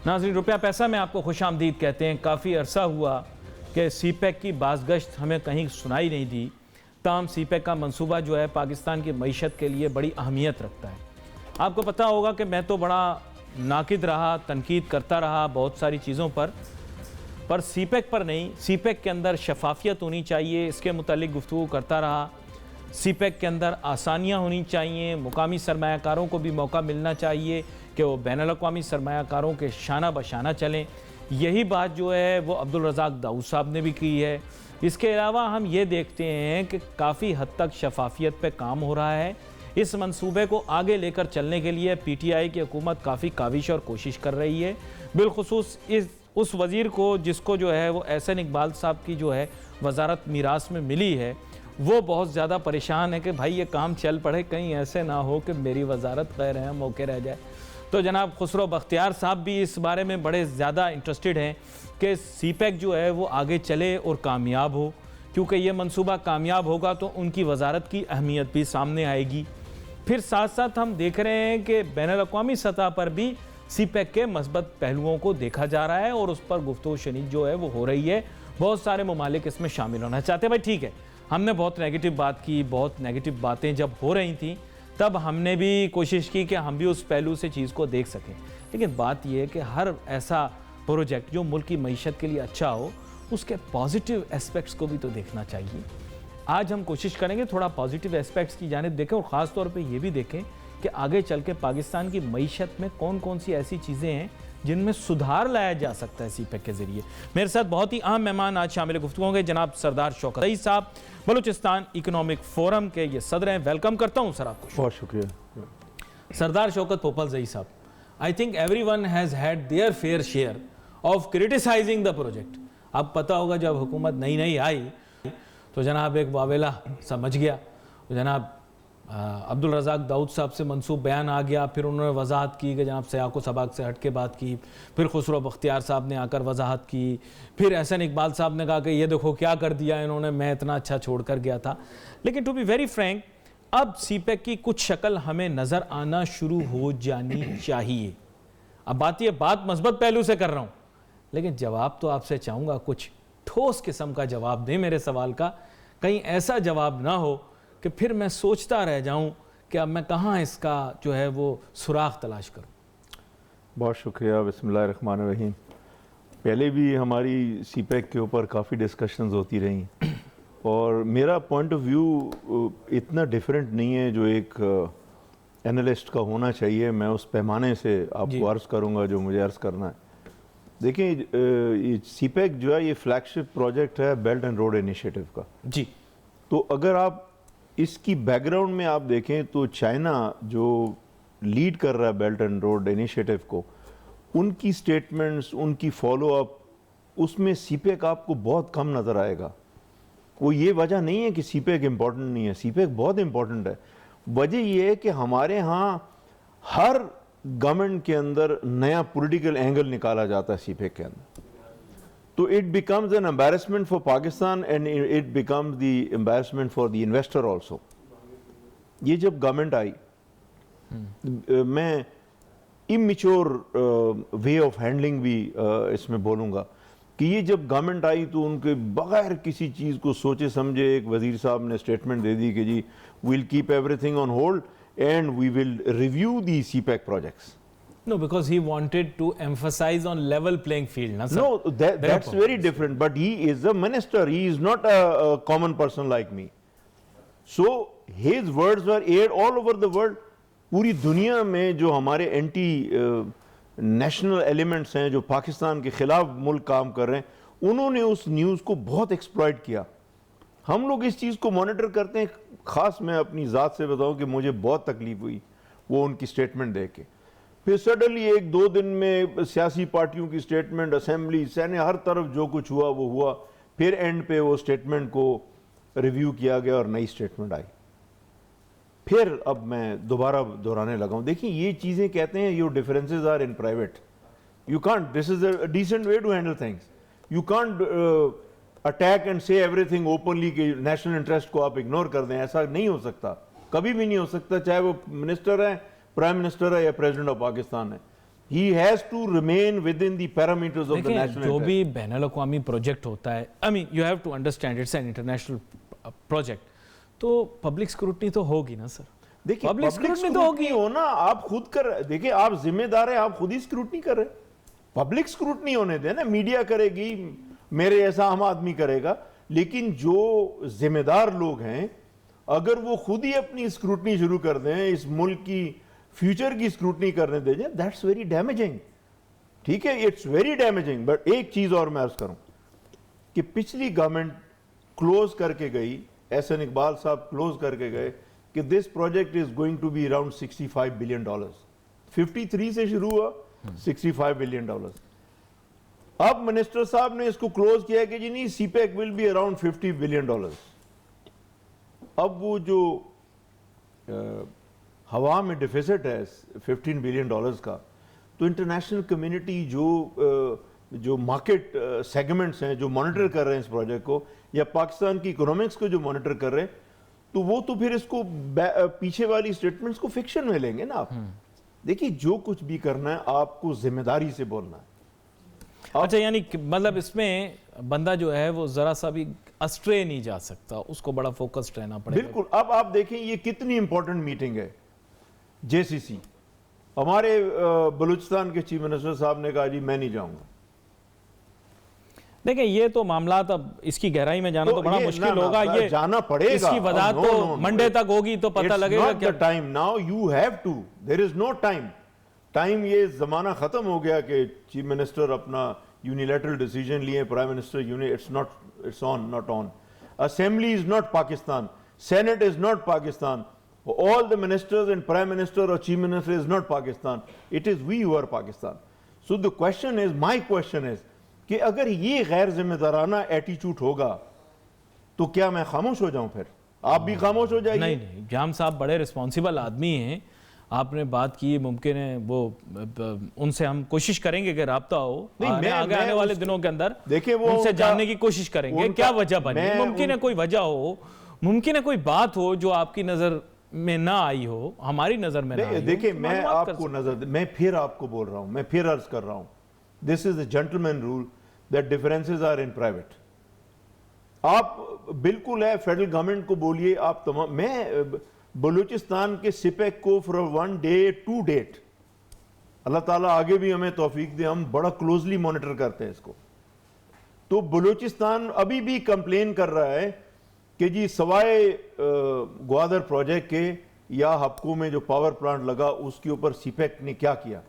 ناظرین روپیہ پیسہ میں آپ کو خوش آمدید کہتے ہیں۔ کافی عرصہ ہوا کہ سی پیک کی بازگشت ہمیں کہیں سنائی نہیں دی، تاہم سی پیک کا منصوبہ جو ہے پاکستان کی معیشت کے لیے بڑی اہمیت رکھتا ہے۔ آپ کو پتہ ہوگا کہ میں تو بڑا ناقد رہا، تنقید کرتا رہا بہت ساری چیزوں پر سی پیک پر نہیں۔ سی پیک کے اندر شفافیت ہونی چاہیے، اس کے متعلق گفتگو کرتا رہا۔ سی پیک کے اندر آسانیاں ہونی چاہیے، مقامی سرمایہ کاروں کو بھی موقع ملنا چاہیے کہ وہ بین الاقوامی سرمایہ کاروں کے شانہ بشانہ چلیں۔ یہی بات جو ہے وہ عبدالرزاق داؤد صاحب نے بھی کی ہے۔ اس کے علاوہ ہم یہ دیکھتے ہیں کہ کافی حد تک شفافیت پہ کام ہو رہا ہے۔ اس منصوبے کو آگے لے کر چلنے کے لیے پی ٹی آئی کی حکومت کافی کاوش اور کوشش کر رہی ہے، بالخصوص اس وزیر کو جس کو جو ہے وہ احسن اقبال صاحب کی جو ہے وزارت میراث میں ملی ہے، وہ بہت زیادہ پریشان ہے کہ بھائی یہ کام چل پڑے، کہیں ایسے نہ ہو کہ میری وزارت غیر اہم موقع رہ جائے۔ تو جناب خسرو بختیار صاحب بھی اس بارے میں بڑے زیادہ انٹرسٹڈ ہیں کہ سی پیک جو ہے وہ آگے چلے اور کامیاب ہو، کیونکہ یہ منصوبہ کامیاب ہوگا تو ان کی وزارت کی اہمیت بھی سامنے آئے گی۔ پھر ساتھ ساتھ ہم دیکھ رہے ہیں کہ بین الاقوامی سطح پر بھی سی پیک کے مثبت پہلوؤں کو دیکھا جا رہا ہے اور اس پر گفتگو شنید جو ہے وہ ہو رہی ہے۔ بہت سارے ممالک اس میں شامل ہونا چاہتے ہیں۔ بھائی ٹھیک ہے، ہم نے بہت نیگیٹو بات کی، بہت نیگیٹو باتیں جب ہو رہی تھیں تب ہم نے بھی کوشش کی کہ ہم بھی اس پہلو سے چیز کو دیکھ سکیں، لیکن بات یہ ہے کہ ہر ایسا پروجیکٹ جو ملک کی معیشت کے لیے اچھا ہو اس کے پازیٹیو اسپیکٹس کو بھی تو دیکھنا چاہیے۔ آج ہم کوشش کریں گے تھوڑا پازیٹیو اسپیکٹس کی جانب دیکھیں اور خاص طور پہ یہ بھی دیکھیں کہ آگے چل کے پاکستان کی معیشت میں کون کون سی ایسی چیزیں ہیں جن میں سدھار لایا جا سکتا ہے سی پیک کے ذریعے۔ میرے ساتھ بہت ہی اہم مہمان آج شامل گفتگو ہوں گے، جناب سردار شوکت زئی صاحب، بلوچستان اکنامک فورم کے یہ صدر ہیں۔ ویلکم کرتا ہوں سر آپ کو۔ بہت شکریہ سردار شوکت پوپل زئی صاحب، I think everyone has had their fair share of criticizing the project۔ اب پتہ ہوگا جب حکومت نئی آئی تو جناب ایک واویلا سمجھ گیا، جناب عبدالرزاق داؤد صاحب سے منسوب بیان آ گیا، پھر انہوں نے وضاحت کی کہ جناب سیاق و سباق سے ہٹ کے بات کی، پھر خسرو بختیار صاحب نے آ کر وضاحت کی، پھر احسن اقبال صاحب نے کہا کہ یہ دیکھو کیا کر دیا انہوں نے، میں اتنا اچھا چھوڑ کر گیا تھا۔ لیکن ٹو بی ویری فرینک، اب سی پیک کی کچھ شکل ہمیں نظر آنا شروع ہو جانی چاہیے۔ اب بات مثبت پہلو سے کر رہا ہوں، لیکن جواب تو آپ سے چاہوں گا کچھ ٹھوس قسم کا جواب دیں میرے سوال کا، کہیں ایسا جواب نہ ہو کہ پھر میں سوچتا رہ جاؤں کہ اب میں کہاں اس کا جو ہے وہ سراغ تلاش کروں۔ بہت شکریہ، بسم اللہ الرحمن الرحیم۔ پہلے بھی ہماری سی پیک کے اوپر کافی ڈسکشنز ہوتی رہیں اور میرا پوائنٹ آف ویو اتنا ڈیفرنٹ نہیں ہے جو ایک اینالسٹ کا ہونا چاہیے۔ میں اس پیمانے سے آپ کو عرض کروں گا جو مجھے عرض کرنا ہے۔ دیکھیں، سی پیک جو ہے یہ فلیگ شپ پروجیکٹ ہے بیلٹ اینڈ روڈ انیشیٹو کا۔ جی، تو اگر آپ اس کی بیک گراؤنڈ میں آپ دیکھیں تو چائنا جو لیڈ کر رہا ہے بیلٹ اینڈ روڈ انیشیٹو کو، ان کی سٹیٹمنٹس، ان کی فالو اپ، اس میں سی پیک آپ کو بہت کم نظر آئے گا۔ وہ یہ وجہ نہیں ہے کہ سی پیک امپورٹنٹ نہیں ہے، سی پیک بہت امپورٹنٹ ہے۔ وجہ یہ ہے کہ ہمارے ہاں ہر گورنمنٹ کے اندر نیا پولیٹیکل اینگل نکالا جاتا ہے سی پیک کے اندر، تو it becomes an embarrassment for Pakistan and it becomes the embarrassment for the investor also. یہ جب گورنمنٹ آئی، میں immature وے آف ہینڈلنگ بھی اس میں بولوں گا کہ یہ جب گورنمنٹ آئی تو ان کے بغیر کسی چیز کو سوچے سمجھے ایک وزیر صاحب نے اسٹیٹمنٹ دے دی کہ جی we'll keep everything on hold and we will review the CPEC projects. No, because he wanted to emphasize on level playing field. Na, sir? No, that's very different. But he is a minister. He is not a common person like me. So his words were aired all over the world. پوری دنیا میں جو ہمارے anti national elements ہیں جو پاکستان کے خلاف ملک کام کر رہے ہیں، انہوں نے اس نیوز کو بہت ایکسپلائٹ کیا۔ ہم لوگ اس چیز کو مانیٹر کرتے ہیں۔ خاص میں اپنی ذات سے بتاؤں کہ مجھے بہت تکلیف ہوئی وہ ان کی سٹیٹمنٹ دیکھ کے۔ پھر سڈنلی ایک دو دن میں سیاسی پارٹیوں کی سٹیٹمنٹ، اسمبلی، سینٹ، ہر طرف جو کچھ ہوا وہ ہوا۔ پھر اینڈ پہ وہ سٹیٹمنٹ کو ریویو کیا گیا اور نئی سٹیٹمنٹ آئی۔ پھر اب میں دوبارہ دہرانے لگا ہوں، دیکھیں یہ چیزیں کہتے ہیں your differences are in private, you can't, this is a decent way to handle things, you can't attack and say everything openly کہ نیشنل انٹرسٹ کو آپ اگنور کر دیں۔ ایسا نہیں ہو سکتا، کبھی بھی نہیں ہو سکتا، چاہے وہ منسٹر ہے، پرائم منسٹر ہے یا پریزیڈنٹ آف پاکستان ہے۔ He has to remain within the parameters of the देखिए national जो interest. भी बैनुल-अक़वामी प्रोजेक्ट होता है, I mean you have to understand it's an international project, तो पब्लिक स्क्रूटनी तो होगी ना सर। देखिए Public पब्लिक scrutiny तो स्क्रूटनी हो ना, आप खुद कर, देखिए आप जिम्मेदार हैं, आप खुद ही स्क्रूटनी कर रहे हैं। पब्लिक स्क्रूटनी होने दें ना, मीडिया करेगी, मेरे ऐसा आम आदमी करेगा, लेकिन जो जिम्मेदार लोग हैं अगर वो खुद ही अपनी स्क्रूटनी शुरू कर दें, इस मुल्क की फ्यूचर की स्क्रूटनी करने दे जाए, दैट्स वेरी डैमेजिंग। ठीक है, इट्स वेरी डैमेजिंग। बट एक चीज और मैं अर्ज करूं कि पिछली गवर्नमेंट क्लोज करके गई, एहसन इकबाल साहब क्लोज करके गए कि this project is going to be around $65 billion. 53 से शुरू हुआ, $65 बिलियन। अब मिनिस्टर साहब ने इसको क्लोज किया कि जी नहीं, CPEC will be around $50 billion. अब वो जो हवा में डिफिसिट है $15 बिलियन का, तो इंटरनेशनल कम्युनिटी जो मार्केट सेगमेंट्स हैं जो मॉनिटर कर रहे हैं इस प्रोजेक्ट को, या पाकिस्तान की इकोनॉमिक्स को जो मॉनिटर कर रहे हैं, तो वो तो फिर इसको पीछे वाली स्टेटमेंट्स को फिक्शन में लेंगे ना आप। देखिए जो कुछ भी करना है आपको जिम्मेदारी से बोलना है। अच्छा, यानी मतलब इसमें बंदा जो है वो जरा सा भी अस्ट्रे नहीं जा सकता, उसको बड़ा फोकस्ड रहना पड़ेगा। बिल्कुल। अब आप देखें ये कितनी इंपॉर्टेंट मीटिंग है जेसीसी। हमारे बलूचिस्तान के चीफ मिनिस्टर साहब ने कहा जी मैं नहीं जाऊंगा। देखिए ये तो मामला, अब इसकी गहराई में जाना तो बड़ा मुश्किल होगा, ये जाना पड़ेगा, इसकी वजह तो मंडे तक होगी तो पता लगेगा क्या। Time now you have to, there is no time. ये जमाना खत्म हो गया कि चीफ मिनिस्टर अपना यूनिलैटरल डिसीजन लिए, prime minister it's on not on. Assembly is not Pakistan, senate is not Pakistan, all the ministers and prime minister or chief minister is not Pakistan, it is we who are Pakistan. So the question is, my question is कि अगर ये गैर जिम्मेदाराना attitude होगा तो क्या मैं खामोश हो जाऊं? फिर आप भी खामोश हो जाइए। नहीं, जाम साहब बड़े रिस्पॉन्सिबल आदमी हैं, आपने बात की, मुमकिन है वो उनसे हम कोशिश करेंगे कि राब्ता हो, आगे आने वाले दिनों के अंदर देखिए वो उनसे जानने की कोशिश करेंगे क्या वजह बनी। मुमकिन है कोई वजह हो, मुमकिन है कोई बात हो जो आपकी नजर में ना आई हो, हमारी नजर में ना आई हो। देखिए मैं आपको मैं फिर आपको बोल रहा हूं, मैं फिर अर्ज कर रहा हूं, this is the gentleman rule that differences are in private. आप बिल्कुल है फेडरल गवर्नमेंट को बोलिए, आप तमाम, मैं बलूचिस्तान के सिपेक को from one day to date, Allah ताला आगे भी हमें तौफीक दे, हम बड़ा क्लोजली मॉनिटर करते हैं इसको। तो बलूचिस्तान अभी भी कंप्लेन कर रहा है कि जी सवाए ग्वादर प्रोजेक्ट के या हपको में जो पावर प्लांट लगा उसके ऊपर सीपेक ने क्या किया।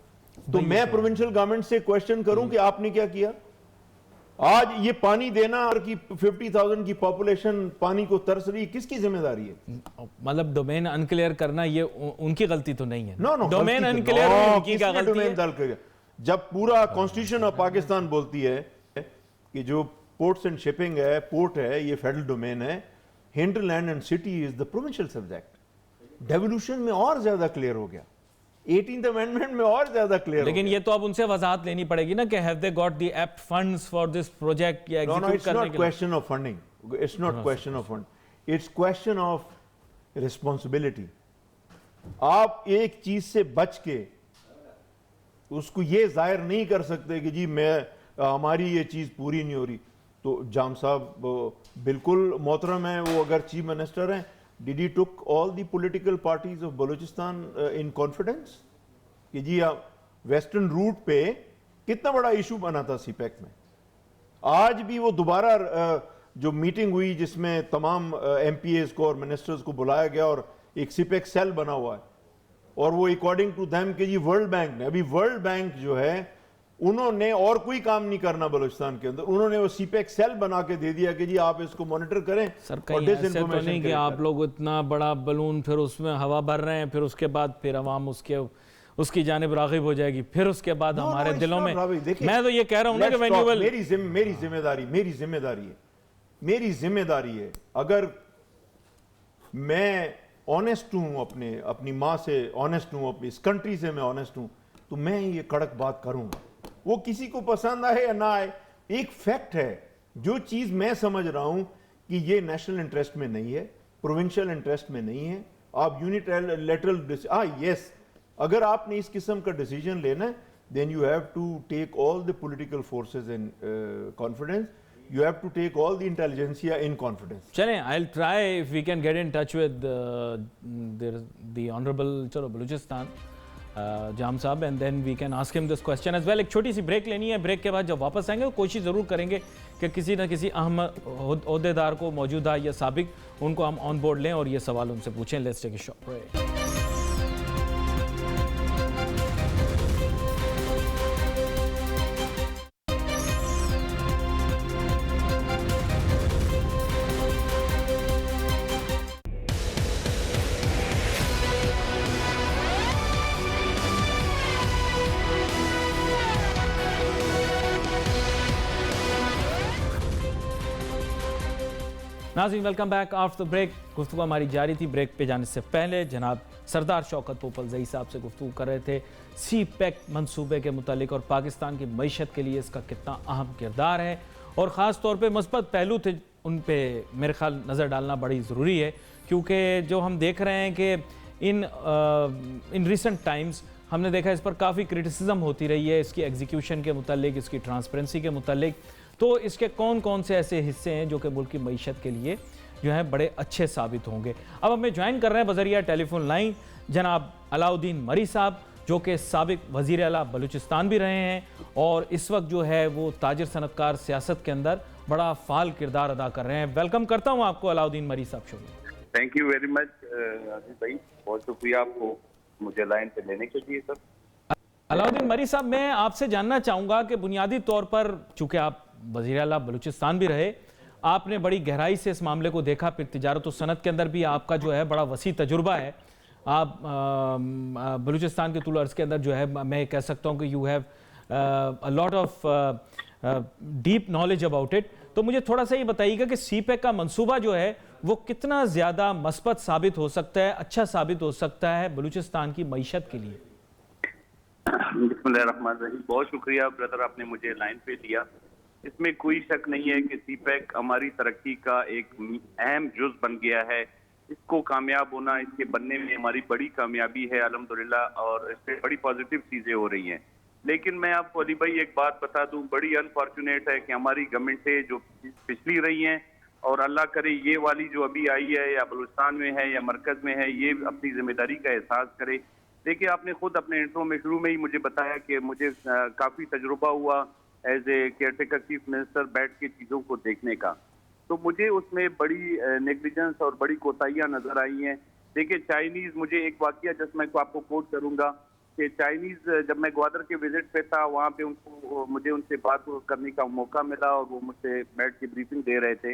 तो मैं प्रोविंशियल गवर्नमेंट से क्वेश्चन करूं कि आपने क्या किया? आज ये पानी देना और की 50,000 की पॉपुलेशन पानी को तरस रही, किसकी जिम्मेदारी है? मतलब डोमेन अनक्लियर करना ये उनकी गलती तो नहीं है। नो डोमेन अनक्लियर उनकी क्या गलती है? जब पूरा कॉन्स्टिट्यूशन ऑफ पाकिस्तान बोलती है कि जो पोर्ट्स एंड शिपिंग है, पोर्ट है, ये फेडरल डोमेन है, hinterland and city is the provincial subject. Devolution में और ज्यादा क्लियर हो गया, 18th अमेंडमेंट में और ज्यादा क्लियर। लेकिन ये तो अब उनसे वजाहत लेनी पड़ेगी ना कि have they got the apt funds for this project या एग्जीक्यूट करने के लिए। It's not question of funding, it's not question of fund, it's question of responsibility. आप एक चीज से बच के उसको ये जाहिर नहीं कर सकते कि जी हमारी ये चीज पूरी नहीं हो रही। तो जाम साहब बिल्कुल मोहतरम है, वो अगर चीफ मिनिस्टर हैं, did he took all the political parties of Balochistan in confidence कि जी वेस्टर्न रूट पे कितना बड़ा इशू बना था सीपेक में। आज भी वो दोबारा जो मीटिंग हुई जिसमें तमाम एमपीएस को और मिनिस्टर्स को बुलाया गया और एक सीपेक सेल बना हुआ है, और वो अकॉर्डिंग टू देम कि जी वर्ल्ड बैंक ने, अभी वर्ल्ड बैंक जो है उन्होंने और कोई काम नहीं करना बलूचिस्तान के अंदर, उन्होंने वो सीपेक सेल बना के दे दिया कि जी आप इसको मॉनिटर करें। सर कहीं ऐसे तो नहीं कि आप लोग इतना बड़ा बलून फिर उसमें हवा भर रहे हैं, फिर उसके बाद फिर अवाम उसकी जानिब राग़िब हो जाएगी, फिर उसके बाद हमारे दिलों में, मैं तो ये कह रहा हूं ना कि मेरी जिम्मेदारी है, अगर मैं ऑनेस्ट हूं, अपनी माँ से ऑनेस्ट हूं, अपनी इस कंट्री से मैं ऑनेस्ट हूं, तो मैं ये कड़क बात करूंगा, वो किसी को पसंद आए या ना आए। एक फैक्ट है, जो चीज मैं समझ रहा हूं कि ये नेशनल इंटरेस्ट में नहीं है, प्रोविंशियल इंटरेस्ट में नहीं है, आप यूनिलैटरल यस, अगर आपने इस किस्म का डिसीजन लेना है then you have to take all the political forces in confidence. You have to take all the intelligentsia in confidence. चलें, I'll try if we can get in touch with the honorable चलो बलूचिस्तान जाम साहब, and then we can ask him this question as well. एक छोटी सी break लेनी है, break के बाद जब वापस आएंगे तो कोशिश ज़रूर करेंगे कि किसी न किसी अहम ओहदेदार को, मौजूदा या साबिक, उनको हम ऑन बोर्ड लें और ये सवाल उनसे पूछें. Let's take a short break. नाज़रीन, welcome back after the break. गुफ्तगू हमारी जारी थी. ब्रेक पे जाने से पहले जनाब सरदार शौकत पोपलजई साहब से गुफ्तगू कर रहे थे सी पैक मंसूबे के मुतालिक और पाकिस्तान की मईशत के लिए इसका कितना अहम किरदार है और ख़ास तौर पे मस्बत पहलू थे, उन पे मेरे ख्याल नज़र डालना बड़ी ज़रूरी है, क्योंकि जो हम देख रहे हैं कि इन रिसेंट टाइम्स हमने देखा इस पर काफ़ी क्रिटिसिज्म होती रही है, इसकी एग्जीक्यूशन के मुतालिक, इसकी ट्रांसपेरेंसी के मुतालिक. तो इसके कौन कौन से ऐसे हिस्से हैं जो कि मुल्क की मईशत के लिए जो है बड़े अच्छे साबित होंगे. अब हमें ज्वाइन कर रहे हैं बज़रिया टेलीफोन लाइन जनाब अलाउद्दीन मरी साहब, जो कि साबिक वज़ीर आला बलूचिस्तान भी रहे हैं और इस वक्त जो है वो ताजिर सनतकार सियासत के अंदर बड़ा फ़ाल किरदार अदा कर रहे हैं. वेलकम करता हूँ आपको अलाउद्दीन मरी साहब शो में. Thank you very much Asif भाई, बहुत शुक्रिया आपको मुझे लाइन पे लेने के लिए. सर अलाउद्दीन मरी साहब, मैं आपसे जानना चाहूँगा कि बुनियादी तौर पर चूँकि आप वज़ीर आला बलूचिस्तान भी रहे, आपने बड़ी गहराई से इस मामले को देखा, फिर तिजारत और सनत के अंदर भी आपका जो है बड़ा वसी तजुर्बा है. आप बलूचिस्तान के तूल अर्ज़ के अंदर जो है मैं कह सकता हूँ कि you have a lot of deep knowledge about it. तो मुझे थोड़ा सा ये बताइएगा कि सी पैक का मंसूबा जो है वो कितना ज़्यादा मस्बत साबित हो सकता है, अच्छा साबित हो सकता है बलूचिस्तान की मईशत के लिए. बिस्मिल्लाहिर्रहमानिर्रहीम. बहुत शुक्रिया ब्रदर, आपने मुझे लाइन पे लिया. इसमें कोई शक नहीं है कि सी पैक हमारी तरक्की का एक अहम जुज बन गया है. इसको कामयाब होना, इसके बनने में हमारी बड़ी कामयाबी है अल्हम्दुलिल्लाह, और इससे बड़ी पॉजिटिव चीज़ें हो रही हैं. लेकिन मैं आपको अली भाई एक बात बता दूं, बड़ी अनफॉर्चुनेट है कि हमारी गवर्नमेंटें जो पिछली रही हैं, और अल्लाह करे ये वाली जो अभी आई है या बलूचिस्तान में है या मरकज़ में है, ये अपनी जिम्मेदारी का एहसास करे. देखिए, आपने खुद अपने इंट्रो में शुरू में ही मुझे बताया कि मुझे काफ़ी तजुर्बा हुआ as a caretaker chief minister बैठ के चीज़ों को देखने का. तो मुझे उसमें बड़ी नेग्लिजेंस और बड़ी कोताहियाँ नज़र आई हैं. देखिए, चाइनीज़, मुझे एक वाक़या जस्ट मैं आपको कोट करूँगा कि चाइनीज़, जब मैं ग्वादर के विजिट पे था, वहाँ पे मुझे उनसे बात करने का मौका मिला और वो मुझसे बैठ के ब्रीफिंग दे रहे थे.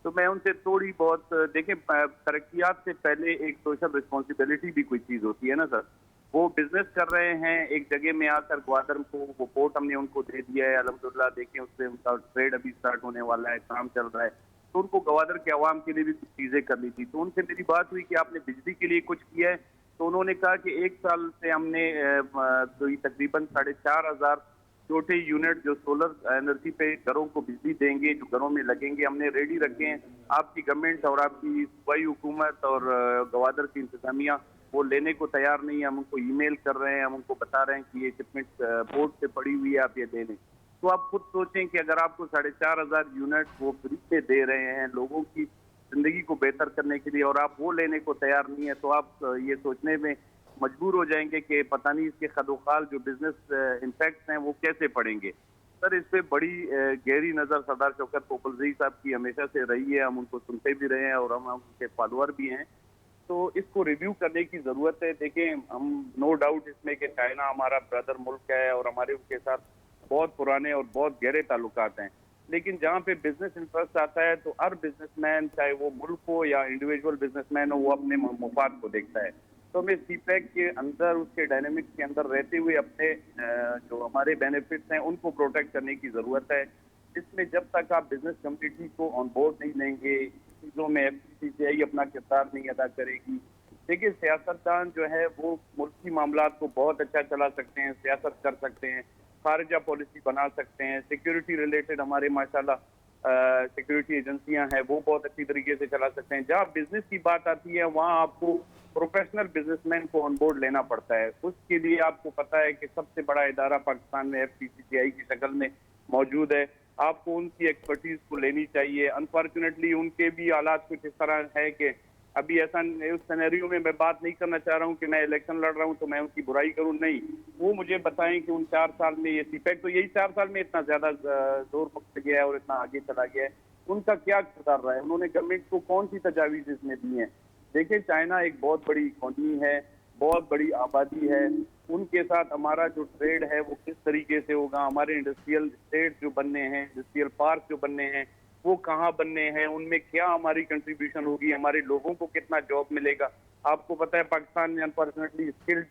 तो मैं उनसे थोड़ी बहुत, देखें, तरक्यात से पहले एक सोशल रिस्पॉन्सिबिलिटी भी कोई चीज़ होती है ना सर. वो बिजनेस कर रहे हैं एक जगह में आकर, ग्वादर को वो पोर्ट हमने उनको दे दिया है अल्हम्दुलिल्लाह. देखें, उससे उनका ट्रेड अभी स्टार्ट होने वाला है, काम चल रहा है. तो उनको ग्वादर के अवाम के लिए भी कुछ चीज़ें करनी थी. तो उनसे मेरी बात हुई कि आपने बिजली के लिए कुछ किया है. तो उन्होंने कहा कि 1 साल से हमने तकरीबन 4,500 छोटे यूनिट जो सोलर एनर्जी पे घरों को बिजली देंगे, जो घरों में लगेंगे, हमने रेडी रखे हैं. आपकी गवर्नमेंट और आपकी सूबाई हुकूमत और ग्वादर की इंतजामिया वो लेने को तैयार नहीं है. हम उनको ईमेल कर रहे हैं, हम उनको बता रहे हैं कि ये शिपमेंट पोर्ट से पड़ी हुई है, आप ये दे लें. तो आप खुद सोचें कि अगर आपको 4,500 यूनिट वो फ्री में दे रहे हैं लोगों की जिंदगी को बेहतर करने के लिए, और आप वो लेने को तैयार नहीं है, तो आप ये सोचने में मजबूर हो जाएंगे कि पता नहीं इसके खदोखाल जो बिजनेस इम्पैक्ट्स हैं वो कैसे पड़ेंगे. सर, इस पे बड़ी गहरी नज़र सरदार शौकत पोपलजई साहब की हमेशा से रही है. हम उनको सुनते भी रहे हैं और हम उनके फॉलोअर भी हैं. तो इसको रिव्यू करने की ज़रूरत है. देखें, हम नो डाउट इसमें कि चाइना हमारा ब्रदर मुल्क है और हमारे उनके साथ बहुत पुराने और बहुत गहरे ताल्लुकात हैं. लेकिन जहाँ पे बिजनेस इंटरेस्ट आता है तो हर बिजनेसमैन, चाहे वो मुल्क हो या इंडिविजुअल बिजनेसमैन हो, वो अपने मुफाद को देखता है. तो हमें सी पैक के अंदर, उसके डायनेमिक्स के अंदर रहते हुए अपने जो हमारे बेनिफिट्स हैं उनको प्रोटेक्ट करने की ज़रूरत है. इसमें जब तक आप बिजनेस कम्युनिटी को ऑन बोर्ड नहीं लेंगे, चीज़ों में FCCI अपना किरदार नहीं अदा करेगी. देखिए, सियासतदान जो है वो मुल्की मामलात को बहुत अच्छा चला सकते हैं, सियासत कर सकते हैं, खारजा पॉलिसी बना सकते हैं, सिक्योरिटी रिलेटेड हमारे माशाल्लाह सिक्योरिटी एजेंसियां हैं वो बहुत अच्छी तरीके से चला सकते हैं. जहाँ बिजनेस की बात आती है वहाँ आपको प्रोफेशनल बिजनेसमैन को ऑन बोर्ड लेना पड़ता है। उसके लिए आपको पता है कि सबसे बड़ा इदारा पाकिस्तान में FTCCI की शक्ल में मौजूद है। आपको उनकी एक्सपर्टीज को लेनी चाहिए। अनफॉर्चुनेटली उनके भी हालात कुछ इस तरह है कि अभी ऐसा उस सिनेरियो में मैं बात नहीं करना चाह रहा हूं कि मैं इलेक्शन लड़ रहा हूं तो मैं उनकी बुराई करूं, नहीं। वो मुझे बताएं कि उन 4 साल में ये सीपैक, तो यही 4 साल में इतना ज्यादा जोर पकड़ गया है और इतना आगे चला गया है, उनका क्या किरदार रहा है, उन्होंने गवर्नमेंट को कौन सी तजावीज इसमें दी हैं। देखिए, चाइना एक बहुत बड़ी इकोनॉमी है, बहुत बड़ी आबादी है, उनके साथ हमारा जो ट्रेड है वो किस तरीके से होगा, हमारे इंडस्ट्रियल स्टेट जो बनने हैं, इंडस्ट्रियल पार्क जो बनने हैं वो कहाँ बनने हैं, उनमें क्या हमारी कंट्रीब्यूशन होगी, हमारे लोगों को कितना जॉब मिलेगा। आपको पता है पाकिस्तान में अनफॉर्चुनेटली स्किल्ड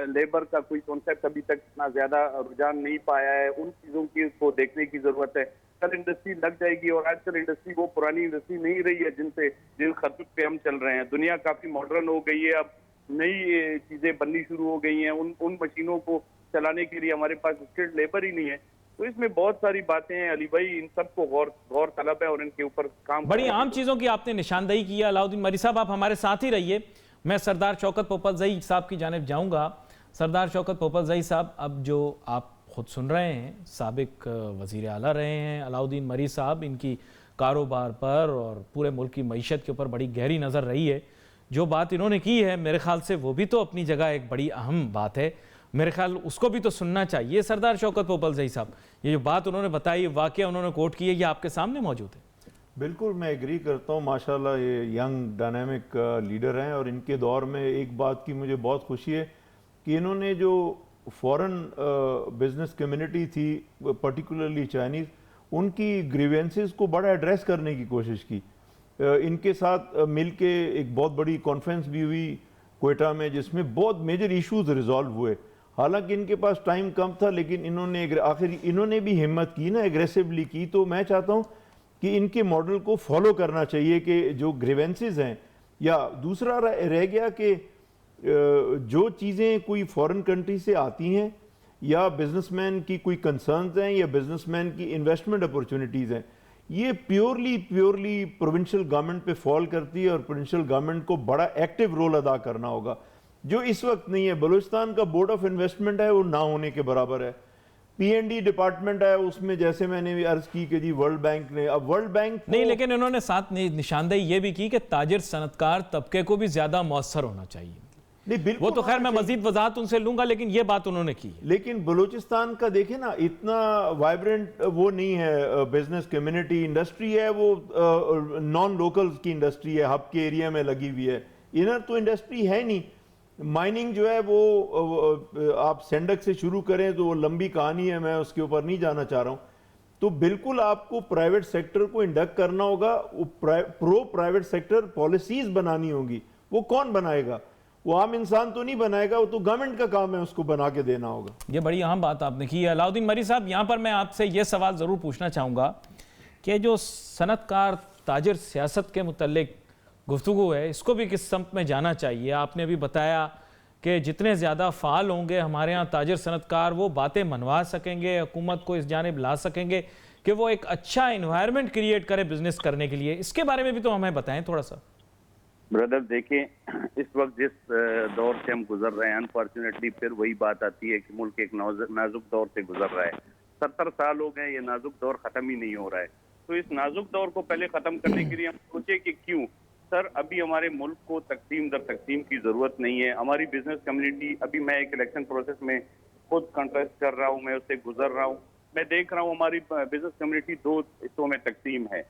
लेबर का कोई कॉन्सेप्ट अभी तक इतना ज्यादा रुझान नहीं पाया है। उन चीजों की को देखने की जरूरत है। कल इंडस्ट्री लग जाएगी, और आजकल इंडस्ट्री वो पुरानी इंडस्ट्री नहीं रही है जिन खतूत पे हम चल रहे हैं। दुनिया काफी मॉडर्न हो गई है, अब नई चीजें बननी शुरू हो गई हैं। उन मशीनों को चलाने के लिए हमारे पास स्किल्ड लेबर ही नहीं है। तो इसमें बहुत सारी बातें हैं अली भाई, इन सबको गौर तलब है और इनके ऊपर काम बड़ी आम चीजों की आपने निशानदेही की है। अलाउद्दीन मरी साहब, आप हमारे साथ ही रहिए। मैं सरदार शौकत पोपलजई साहब की जानिब जाऊंगा। सरदार शौकत पोपलजई साहब, अब जो आप खुद सुन रहे हैं, साबिक वजीर आला रहे हैं अलाउद्दीन मरी साहब, इनकी कारोबार पर और पूरे मुल्क की मईशत के ऊपर बड़ी गहरी नज़र रही है। जो बात इन्होंने की है मेरे ख्याल से वो भी तो अपनी जगह एक बड़ी अहम बात है, मेरे ख्याल उसको भी तो सुनना चाहिए। सरदार शौकत पोपलजई साहब, ये जो बात उन्होंने बताई, वाकया उन्होंने कोट की है, ये आपके सामने मौजूद है। बिल्कुल मैं एग्री करता हूँ। माशाल्लाह ये यंग डायनामिक लीडर हैं, और इनके दौर में एक बात की मुझे बहुत खुशी है कि इन्होंने जो फॉरेन बिजनेस कम्युनिटी थी, पर्टिकुलरली चाइनीज़, उनकी ग्रीवेंसेस को बड़ा एड्रेस करने की कोशिश की। इनके साथ मिल के एक बहुत बड़ी कॉन्फ्रेंस भी हुई कोयटा में, जिसमें बहुत मेजर इश्यूज रिजॉल्व हुए। हालांकि इनके पास टाइम कम था, लेकिन इन्होंने भी हिम्मत की ना, एग्रेसिवली की। तो मैं चाहता हूँ कि इनके मॉडल को फॉलो करना चाहिए कि जो ग्रीवेंसेस हैं, या दूसरा रह गया कि जो चीज़ें कोई फॉरेन कंट्री से आती हैं, या बिजनेसमैन की कोई कंसर्न्स हैं, या बिजनेसमैन की इन्वेस्टमेंट अपॉर्चुनिटीज़ हैं, ये प्योरली प्रोविंशियल गवर्नमेंट पे फॉल करती है, और प्रोविंशियल गवर्नमेंट को बड़ा एक्टिव रोल अदा करना होगा, जो इस वक्त नहीं है। बलूचिस्तान का बोर्ड ऑफ इन्वेस्टमेंट है, वो ना होने के बराबर है। P&D डिपार्टमेंट है, उसमें जैसे मैंने भी अर्ज की कि जी वर्ल्ड बैंक ने, अब वर्ल्ड बैंक नहीं, लेकिन इन्होंने साथ निशानदेही ये भी की कि ताजिर सनतकार तबके को भी ज्यादा मौसर होना चाहिए। नहीं, बिल्कुल वो तो खैर मैं मजीद वजाहत उनसे लूंगा, लेकिन ये बात उन्होंने की। लेकिन बलूचिस्तान का देखें ना, इतना वाइब्रेंट वो नहीं है बिजनेस कम्युनिटी। इंडस्ट्री है वो नॉन लोकल की इंडस्ट्री है, हब के एरिया में लगी हुई है। इनर तो इंडस्ट्री है नहीं। माइनिंग जो है वो आप सेंडक से शुरू करें तो वो लंबी कहानी है, मैं उसके ऊपर नहीं जाना चाह रहा हूँ। तो बिल्कुल आपको प्राइवेट सेक्टर को इंडक्ट करना होगा, प्रो प्राइवेट सेक्टर पॉलिसीज बनानी होगी। वो कौन बनाएगा? वो आम इंसान तो नहीं बनाएगा, वो तो गवर्नमेंट का काम है, उसको बना के देना होगा। ये बड़ी अहम बात आपने की है। अलाउद्दीन मरी साहब, यहाँ पर मैं आपसे ये सवाल ज़रूर पूछना चाहूँगा कि जो सनतकार ताजिर सियासत के मुतल्लिक गुफ्तगू है, इसको भी किस सम्त में जाना चाहिए। आपने भी बताया कि जितने ज़्यादा फ़ाल होंगे हमारे यहाँ ताजिर सनतकार, वो बातें मनवा सकेंगे, हुकूमत को इस जानिब ला सकेंगे कि वो एक अच्छा इन्वायरमेंट क्रिएट करे बिजनेस करने के लिए। इसके बारे में भी तो हमें बताएं थोड़ा सा। ब्रदर देखिए, इस वक्त जिस दौर से हम गुजर रहे हैं, अनफॉर्चुनेटली फिर वही बात आती है कि मुल्क एक नाजुक दौर से गुजर रहा है। 70 साल हो गए, ये नाजुक दौर खत्म ही नहीं हो रहा है। तो इस नाजुक दौर को पहले खत्म करने के लिए हम सोचे कि क्यों सर अभी हमारे मुल्क को तकसीम दर तकसीम की जरूरत नहीं है। हमारी बिजनेस कम्युनिटी, अभी मैं एक इलेक्शन प्रोसेस में खुद कंटेस्ट कर रहा हूँ, मैं उससे गुजर रहा हूँ, मैं देख रहा हूँ हमारी बिजनेस कम्युनिटी 2 हिस्सों में तकसीम है।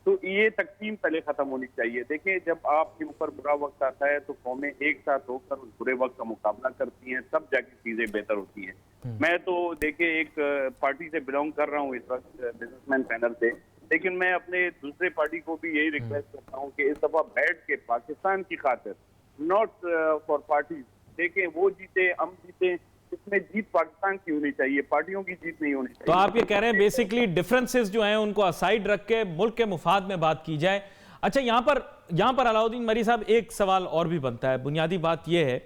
तो ये तकसीम पहले खत्म होनी चाहिए। देखिए, जब आपके ऊपर बुरा वक्त आता है तो कौमें एक साथ होकर उस बुरे वक्त का मुकाबला करती हैं, तब जाके चीजें बेहतर होती हैं। मैं तो देखिए एक पार्टी से बिलोंग कर रहा हूँ इस वक्त, बिजनेसमैन पैनल से, लेकिन मैं अपने दूसरे पार्टी को भी यही रिक्वेस्ट करता हूँ कि इस दफा बैठ के पाकिस्तान की खातिर, नॉट फॉर पार्टी, देखें वो जीते हम जीते, इसमें जीत पाकिस्तान की होनी चाहिए, पार्टियों की जीत नहीं होनी चाहिए। तो आप ये कह रहे हैं बेसिकली डिफरेंसेस जो हैं उनको असाइड रख के मुल्क के मुफाद में बात की जाए। अच्छा, यहाँ पर अलाउद्दीन मरी साहब एक सवाल और भी बनता है। बुनियादी बात यह है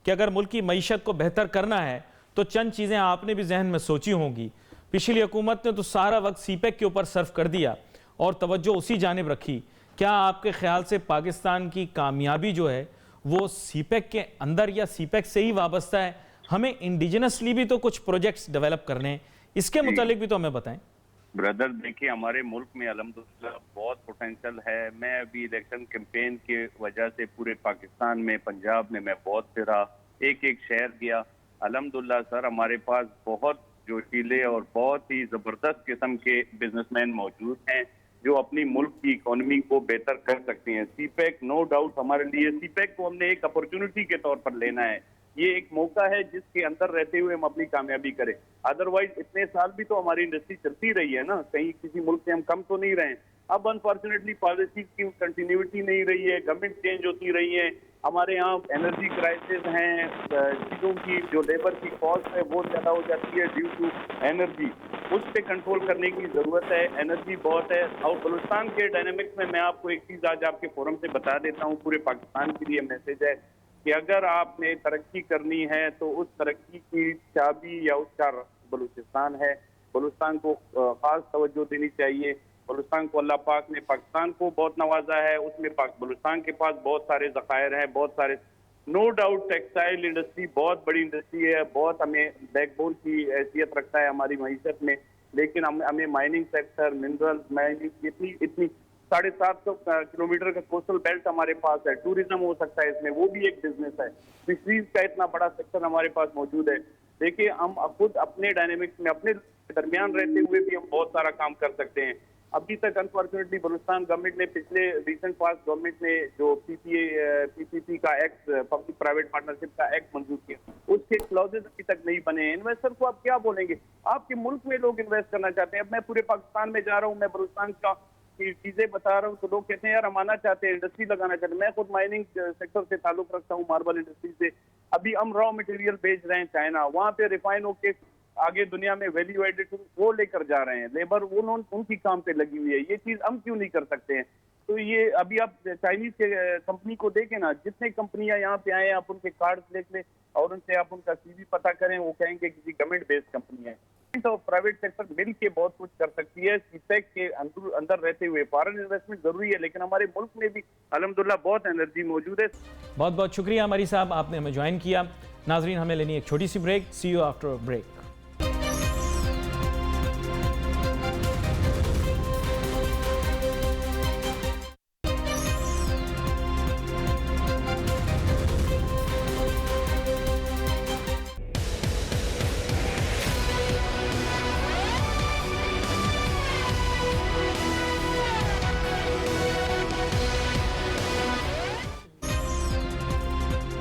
कि अगर मुल्क की मईशत को बेहतर करना है तो चंद चीज़ें आपने भी जहन में सोची होंगी। पिछली हुकूमत ने तो सारा वक्त सीपैक के ऊपर सर्फ कर दिया और तवज्जो उसी जानिब रखी। क्या आपके ख्याल से पाकिस्तान की कामयाबी जो है وہ سی پیک کے اندر یا سی پیک سے ہی وابستہ ہے؟ ہمیں انڈیجنسلی بھی تو کچھ پروجیکٹس ڈیولپ کرنے ہیں، اس کے متعلق بھی تو ہمیں بتائیں۔ بردر دیکھیے ہمارے ملک میں الحمدللہ بہت پوٹینشل ہے. میں ابھی الیکشن کیمپین کی وجہ سے پورے پاکستان میں پنجاب میں بہت پھرا، ایک شہر گیا. الحمدللہ سر ہمارے پاس بہت جوشیلے اور بہت ہی زبردست قسم کے بزنس مین موجود ہیں جو اپنی ملک کی اکانومی کو بہتر کر سکتے ہیں. سی پیک نو ڈاؤٹ ہمارے لیے، سی پیک کو ہم نے ایک اپرچونٹی کے طور پر لینا ہے. یہ ایک موقع ہے جس کے اندر رہتے ہوئے ہم اپنی کامیابی کریں. ادروائز اتنے سال بھی تو ہماری انڈسٹری چلتی رہی ہے نا، کہیں کسی ملک سے ہم کم تو نہیں رہے. اب انفارچونیٹلی پالیسی کی کنٹینیوٹی نہیں رہی ہے، گورنمنٹ چینج ہوتی رہی ہے. ہمارے یہاں انرجی کرائسس ہیں، چیزوں کی جو لیبر کی کاسٹ ہے وہ زیادہ ہو جاتی ہے ڈیو ٹو انرجی. اس پہ کنٹرول کرنے کی ضرورت ہے. انرجی بہت ہے. اور بلوچستان کے ڈائنامکس میں آپ کو ایک چیز آج آپ کے فورم سے بتا دیتا ہوں، پورے پاکستان کے لیے میسج ہے کہ اگر آپ نے ترقی کرنی ہے تو اس ترقی کی چابی یا اس کا بلوچستان ہے. بلوچستان کو خاص توجہ دینی چاہیے. بلوچستان کو اللہ پاک نے پاکستان کو بہت نوازا ہے، اس میں بلوچستان کے پاس بہت سارے ذخائر ہیں، بہت سارے. نو ڈاؤٹ ٹیکسٹائل انڈسٹری بہت بڑی انڈسٹری ہے، بہت ہمیں بیک بون کی حیثیت رکھتا ہے ہماری معیشت میں. لیکن ہمیں مائننگ سیکٹر، منرل مائننگ، اتنی 750 کلومیٹر کا کوسٹل بیلٹ ہمارے پاس ہے. ٹوریزم ہو سکتا ہے اس میں، وہ بھی ایک بزنس ہے. فشریز کا اتنا بڑا سیکٹر ہمارے پاس موجود ہے. دیکھیے ہم خود اپنے ڈائنامکس میں اپنے درمیان رہتے ہوئے بھی ہم بہت سارا کام کر سکتے ہیں. ابھی تک انفارچونیٹلی بلوچستان گورنمنٹ نے پچھلے ریسنٹ پاس گورنمنٹ نے جو پی پی پی کا ایکٹ، پبلک پرائیویٹ پارٹنرشپ کا ایکٹ منظور کیا، اس کے کلوزز ابھی تک نہیں بنے ہیں. انویسٹر کو آپ کیا بولیں گے؟ آپ کے ملک میں لوگ انویسٹ کرنا چاہتے ہیں. اب میں پورے پاکستان میں جا رہا ہوں، میں بلوچستان کا چیزیں بتا رہا ہوں تو لوگ کہتے ہیں یار ہم آنا چاہتے ہیں، انڈسٹری لگانا چاہتے ہیں. میں خود مائننگ سیکٹر سے تعلق رکھتا ہوں، ماربل انڈسٹری سے. ابھی ہم را مٹیریل بیچ رہے ہیں چائنا، وہاں پہ ریفائن ہو کے آگے دنیا میں ویلیو ایڈڈ وہ لے کر جا رہے ہیں. لیبر ان کی کام پہ لگی ہوئی ہے. یہ چیز ہم کیوں نہیں کر سکتے ہیں؟ تو یہ ابھی آپ چائنیز کے کمپنی کو دیکھیں نا، جتنے کمپنیاں یہاں پہ آئے ہیں آپ ان کے کارڈ دیکھ لیں اور ان سے آپ ان کا سی وی پتہ کریں، وہ کہیں گے کسی گورنمنٹ بیسڈ کمپنی ہے. تو پرائیویٹ سیکٹر مل کے بہت کچھ کر سکتی ہے. سی پیک کے اندر رہتے ہوئے فارن انویسٹمنٹ ضروری ہے، لیکن ہمارے ملک میں بھی الحمدللہ بہت انرجی موجود ہے. بہت بہت شکریہ ہماری صاحب، آپ نے ہمیں جوائن کیا. ناظرین ہمیں لینی ایک چھوٹی سی break. See you after break.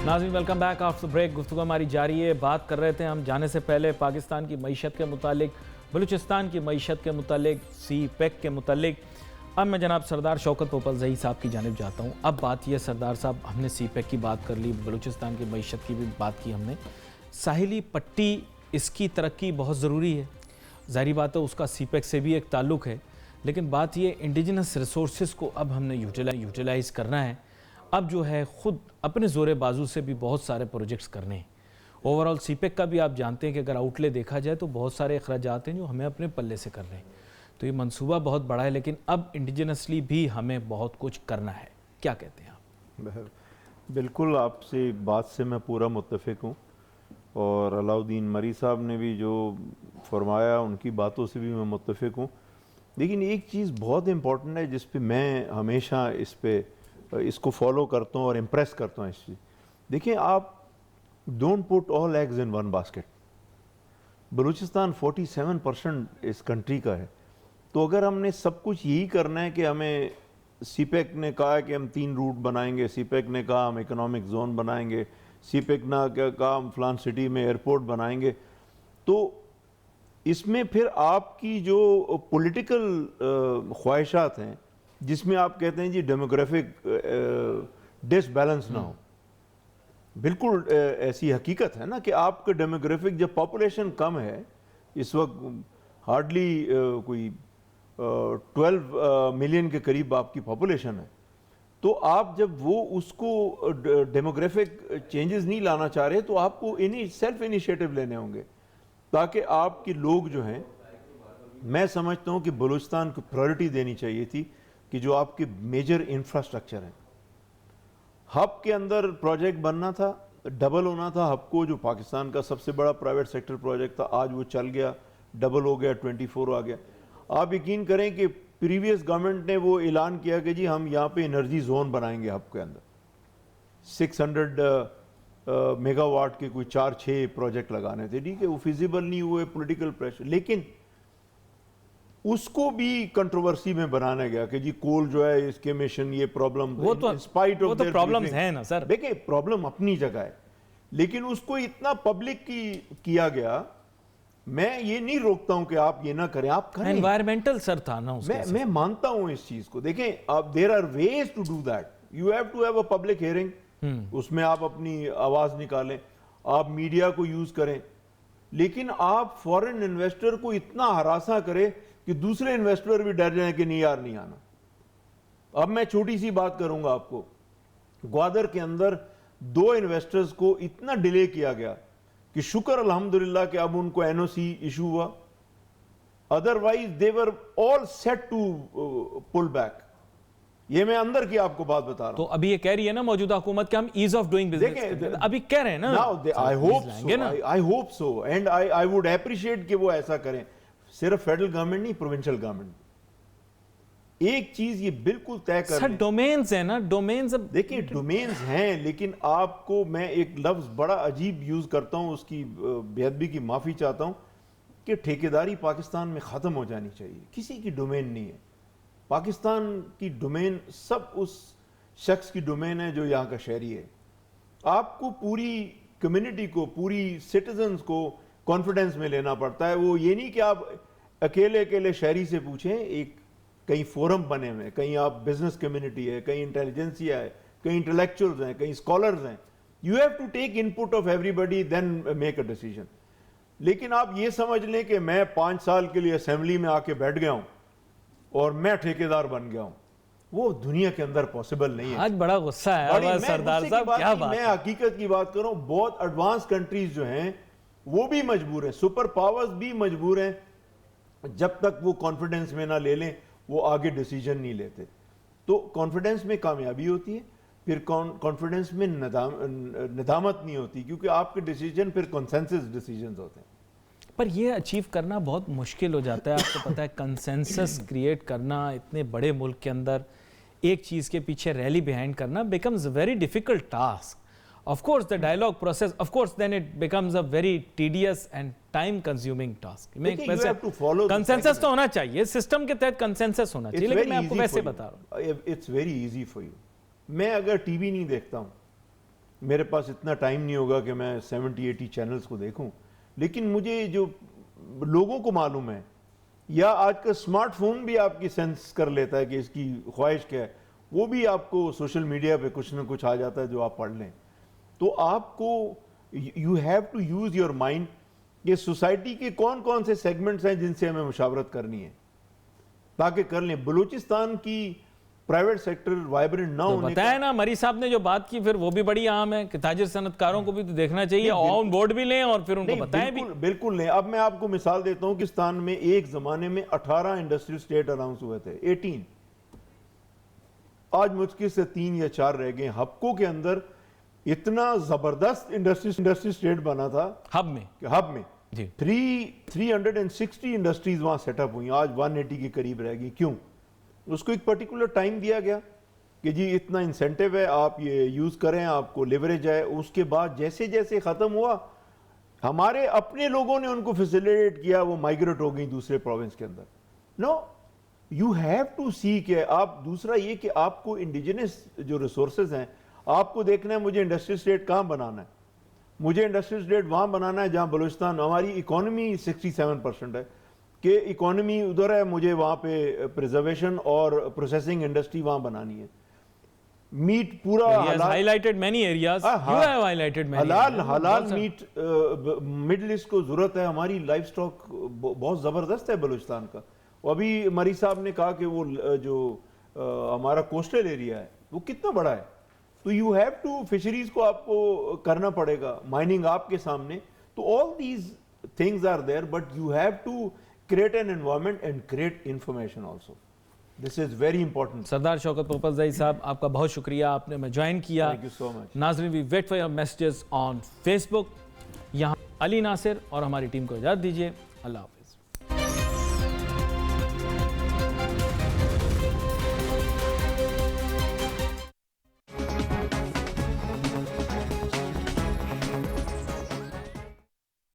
ناظرین ویلکم بیک آفٹر بریک. گفتگو ہماری جاری ہے. بات کر رہے تھے ہم جانے سے پہلے پاکستان کی معیشت کے متعلق، بلوچستان کی معیشت کے متعلق، سی پیک کے متعلق. اب میں جناب سردار شوکت پوپلزئی صاحب کی جانب جاتا ہوں. اب بات یہ سردار صاحب، ہم نے سی پیک کی بات کر لی، بلوچستان کی معیشت کی بھی بات کی ہم نے. ساحلی پٹی، اس کی ترقی بہت ضروری ہے، ظاہری بات ہے اس کا سی پیک سے بھی ایک تعلق ہے. لیکن بات یہ انڈیجنس ریسورسز کو اب ہم نے یوٹیلائز کرنا ہے. اب جو ہے خود اپنے زور بازو سے بھی بہت سارے پروجیکٹس کرنے ہیں. اوورال سی پیک کا بھی آپ جانتے ہیں کہ اگر آؤٹ لے دیکھا جائے تو بہت سارے اخراجات ہیں جو ہمیں اپنے پلے سے کر رہے ہیں. تو یہ منصوبہ بہت بڑا ہے، لیکن اب انڈیجنسلی بھی ہمیں بہت کچھ کرنا ہے. کیا کہتے ہیں آپ؟ بالکل آپ سے بات سے میں پورا متفق ہوں، اور علاؤدین مری صاحب نے بھی جو فرمایا ان کی باتوں سے بھی میں متفق ہوں. لیکن ایک چیز بہت امپورٹنٹ ہے جس پہ میں ہمیشہ اس کو فالو کرتا ہوں اور امپریس کرتا ہوں اس چیز. دیکھیں آپ don't put all eggs in one basket. Balochistan 47% اس کنٹری کا ہے. تو اگر ہم نے سب کچھ یہی کرنا ہے کہ ہمیں سی پیک نے کہا کہ ہم 3 روٹ بنائیں گے، سی پیک نے کہا ہم اکنامک زون بنائیں گے، سی پیک نے کہا ہم فلان سٹی میں ایئرپورٹ بنائیں گے، تو اس میں پھر آپ کی جو پولیٹیکل خواہشات ہیں جس میں آپ کہتے ہیں جی ڈیموگرافک ڈس بیلنس نہ ہو. بالکل ایسی حقیقت ہے نا کہ آپ کا ڈیموگرافک جب پاپولیشن کم ہے، اس وقت ہارڈلی کوئی 12 ملین کے قریب آپ کی پاپولیشن ہے، تو آپ جب وہ اس کو ڈیموگرافک چینجز نہیں لانا چاہ رہے تو آپ کو سیلف انیشیٹو لینے ہوں گے تاکہ آپ کے لوگ جو ہیں، میں سمجھتا ہوں کہ بلوچستان کو پرائرٹی دینی چاہیے تھی کہ جو آپ کے میجر انفراسٹرکچر ہیں، हब के अंदर प्रोजेक्ट बनना था, डबल होना था हब को, जो पाकिस्तान का सबसे बड़ा प्राइवेट सेक्टर प्रोजेक्ट था, आज वो चल गया, डबल हो गया, 24 आ गया। आप यकीन करें कि प्रीवियस गवर्नमेंट ने वो ऐलान किया कि जी हम यहाँ पे एनर्जी जोन बनाएंगे हब के अंदर, 600 मेगावाट के कोई 4-6 प्रोजेक्ट लगाने थे, ठीक है, वो फिजिबल नहीं हुए, पॉलिटिकल प्रेशर, लेकिन उसको भी कंट्रोवर्सी में बनाया गया कि जी कोल जो है इसके मिशन ये प्रॉब्लम, वो तो प्रॉब्लम्स हैं ना सर। देखिए प्रॉब्लम अपनी जगह है, लेकिन उसको इतना पब्लिक किया गया। मैं ये नहीं रोकता हूं कि आप ये ना करें, आप करें, एनवायरमेंटल सर था ना उसका। मैं मानता हूं इस चीज को। देखें आप, there are ways to do that, you have to have a public hearing, उसमें आप अपनी आवाज निकालें, आप मीडिया को यूज करें, लेकिन आप फॉरेन इन्वेस्टर को इतना हरासा करें कि दूसरे इन्वेस्टर भी डर जाएं कि नहीं यार नहीं आना। अब मैं छोटी सी बात करूंगा आपको, ग्वादर के अंदर 2 इन्वेस्टर्स को इतना डिले किया गया कि शुक्र अल्हम्दुलिल्लाह कि अब उनको एनओसी इशू हुआ, otherwise they were all set to pull back. ये मैं अंदर की आपको बात बता रहा हूं। तो अभी ये कह रही है ना मौजूदा हुकूमत कि हम ईज ऑफ डूइंग बिजनेस, अभी कह रहे हैं ना। I hope so and I would appreciate कि वो ऐसा करें। सिर्फ फेडरल गवर्नमेंट नहीं, प्रोविंशियल गवर्नमेंट। एक चीज ये बिल्कुल तय कर सर, डोमेन्स है ना, डोमेन्स। देखिए डोमेन्स हैं, लेकिन आपको मैं एक लफ्ज बड़ा अजीब यूज करता हूं, उसकी बेअदबी की माफी चाहता हूं, कि ठेकेदारी पाकिस्तान में खत्म हो जानी चाहिए। किसी की डोमेन नहीं है पाकिस्तान की, डोमेन सब उस शख्स की डोमेन है जो यहाँ का शहरी है। आपको पूरी कम्युनिटी को, पूरी सिटीजन्स को कॉन्फिडेंस में लेना पड़ता है। वो ये नहीं कि आप अकेले अकेले शहरी से पूछें, एक कहीं फोरम बने हुए, कहीं आप बिजनेस कम्युनिटी है, कहीं इंटेलिजेंसिया है, कहीं इंटेलेक्चुअल्स हैं, कहीं स्कॉलर्स हैं। You have to take input of everybody then make a decision. लेकिन आप ये समझ लें कि मैं 5 साल के लिए असेंबली में आके बैठ गया हूं और मैं ठेकेदार बन गया हूं, वो दुनिया के अंदर पॉसिबल नहीं है। आज बड़ा गुस्सा है सरदार साहब, क्या बात। मैं हकीकत की बात करूं, बहुत एडवांस कंट्रीज जो हैं वो भी मजबूर हैं, सुपर पावर्स भी मजबूर हैं, जब तक वो कॉन्फिडेंस में ना ले लें वो आगे डिसीजन नहीं लेते। तो कॉन्फिडेंस में कामयाबी होती है, फिर कॉन्फिडेंस में नदामत नहीं होती, क्योंकि आपके डिसीजन फिर कंसेंसस डिसीजन होते हैं। पर ये अचीव करना बहुत मुश्किल हो जाता है, आपको पता है। कंसेंसस क्रिएट करना इतने बड़े मुल्क के अंदर, एक चीज़ के पीछे रैली बिहाइंड करना becomes a very difficult task. Of course the dialogue process, of course then it becomes a very tedious and time consuming task. Consensus तो होना चाहिए, सिस्टम के तहत कंसेंसस होना चाहिए, लेकिन मैं आपको वैसे बता रहा हूँ। It's very easy for you. मैं अगर टीवी नहीं देखता हूँ, मेरे पास इतना टाइम नहीं होगा कि मैं 70-80 चैनल्स को देखूं, लेकिन मुझे जो लोगों को मालूम है, या आज का स्मार्टफोन भी आपकी सेंस कर लेता है कि इसकी ख्वाहिश क्या है, वो भी आपको सोशल मीडिया पे कुछ ना कुछ आ जाता है जो आप पढ़ लें। तो आपको you have to use your mind, ये सोसाइटी के कौन कौन से सेगमेंट्स हैं जिनसे हमें मुशावरत करनी है, ताकि कर लें। बलूचिस्तान की प्राइवेट सेक्टर वाइब्रेंट ना होने बताया ना मरी साहब ने जो बात की, फिर वो भी बड़ी अहम है कि ताजिर सनतकारों को भी तो देखना चाहिए, ऑन बोर्ड भी लें और फिर उनको बताएं भी। बिल्कुल लें। अब मैं आपको मिसाल देता हूं कि पाकिस्तान में एक जमाने में 18 इंडस्ट्रियल स्टेट अनाउंस हुए थे, 18। आज मुश्किल से 3 या 4 रह गए। हबको के अंदर इतना जबरदस्त इंडस्ट्री स्टेट बना था हब में 360 इंडस्ट्रीज वहां सेटअप हुई, आज 180 के करीब रह गई। क्यों? उसको एक पर्टिकुलर टाइम दिया गया कि जी इतना इंसेंटिव है, आप ये यूज करें, आपको लिवरेज है। उसके बाद जैसे जैसे खत्म हुआ, हमारे अपने लोगों ने उनको फैसिलिटेट किया, वो माइग्रेट हो गई दूसरे प्रोविंस के अंदर। नो, यू हैव टू सी के आप, दूसरा ये कि आपको इंडिजिनस जो रिसोर्सेज हैं आपको देखना है। मुझे इंडस्ट्रियल स्टेट कहाँ बनाना है? मुझे इंडस्ट्रियल स्टेट वहाँ बनाना है जहाँ बलूचिस्तान, हमारी इकोनॉमी 67% है कि इकोनॉमी उधर है, मुझे वहाँ पे प्रिजर्वेशन और प्रोसेसिंग इंडस्ट्री वहाँ बनानी है। मीट पूरा highlighted many areas, you have highlighted many हलाल मीट मिडिल ईस्ट को जरूरत है। हमारी लाइफ स्टॉक बहुत जबरदस्त है बलूचिस्तान का। अभी मरी साहब ने कहा कि वो जो हमारा कोस्टल एरिया है वो कितना बड़ा है, तो यू हैव टू, फिशरीज को आपको करना पड़ेगा, माइनिंग आपके सामने। तो all these things are there, but you have to create an environment and create information also. This is very important. सरदार शौकत पोपटज़ई साहब, आपका बहुत शुक्रिया, आपने मैं ज्वाइन किया. Thank you so much. नाज़रीन, we wait for your messages on Facebook. यहाँ अली नासिर और हमारी टीम को इजाज़त दीजिए. अल्लाह हाफ़िज़.